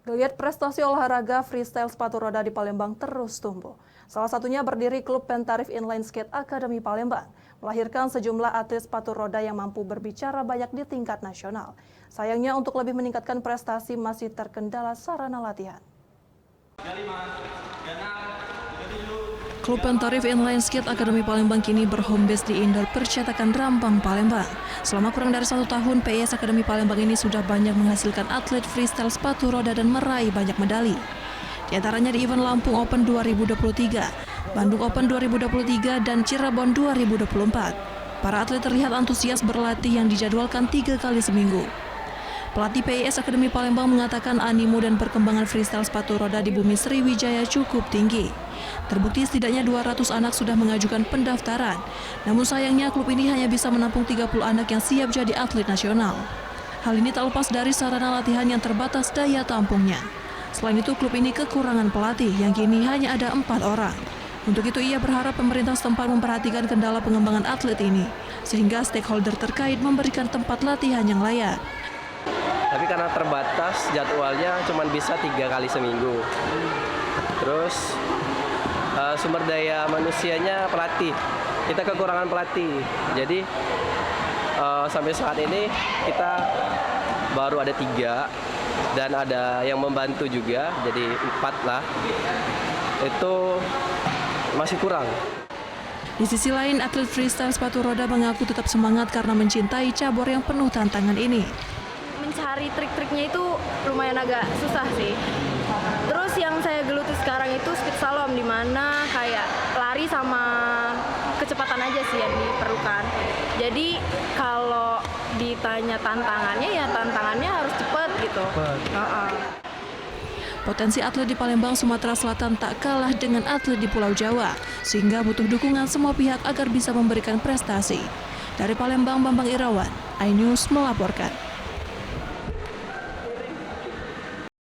Geliat prestasi olahraga freestyle sepatu roda di Palembang terus tumbuh. Salah satunya berdiri klub Pentarif Inline Skate Academy Palembang, melahirkan sejumlah atlet sepatu roda yang mampu berbicara banyak di tingkat nasional. Sayangnya untuk lebih meningkatkan prestasi masih terkendala sarana latihan. Klub Pentarif Inline Skate Academy Palembang kini berhome base di indoor percetakan Rambang, Palembang. Selama kurang dari 1 tahun, PIS Academy Palembang ini sudah banyak menghasilkan atlet freestyle sepatu roda dan meraih banyak medali. Di antaranya di event Lampung Open 2023, Bandung Open 2023, dan Cirebon 2024. Para atlet terlihat antusias berlatih yang dijadwalkan 3 kali seminggu. Pelatih PIS Academy Palembang mengatakan animo dan perkembangan freestyle sepatu roda di bumi Sriwijaya cukup tinggi. Terbukti setidaknya 200 anak sudah mengajukan pendaftaran. Namun sayangnya klub ini hanya bisa menampung 30 anak yang siap jadi atlet nasional. Hal ini tak lepas dari sarana latihan yang terbatas daya tampungnya. Selain itu klub ini kekurangan pelatih yang kini hanya ada 4 orang. Untuk itu ia berharap pemerintah setempat memperhatikan kendala pengembangan atlet ini, sehingga stakeholder terkait memberikan tempat latihan yang layak. Tapi karena terbatas jadwalnya cuma bisa 3 kali seminggu. Terus sumber daya manusianya pelatih. Kita kekurangan pelatih. Jadi sampai saat ini kita baru ada 3 dan ada yang membantu juga, jadi 4 lah. Itu masih kurang. Di sisi lain, atlet freestyle sepatu roda mengaku tetap semangat karena mencintai cabur yang penuh tantangan ini. Mencari trik-triknya itu lumayan agak susah sih. Terus yang saya geluti sekarang itu speed slalom, di mana kayak lari sama kecepatan aja sih yang diperlukan. Jadi kalau ditanya tantangannya, ya tantangannya harus cepat gitu. Potensi atlet di Palembang, Sumatera Selatan tak kalah dengan atlet di Pulau Jawa, sehingga butuh dukungan semua pihak agar bisa memberikan prestasi. Dari Palembang, Bambang Irawan, iNews melaporkan.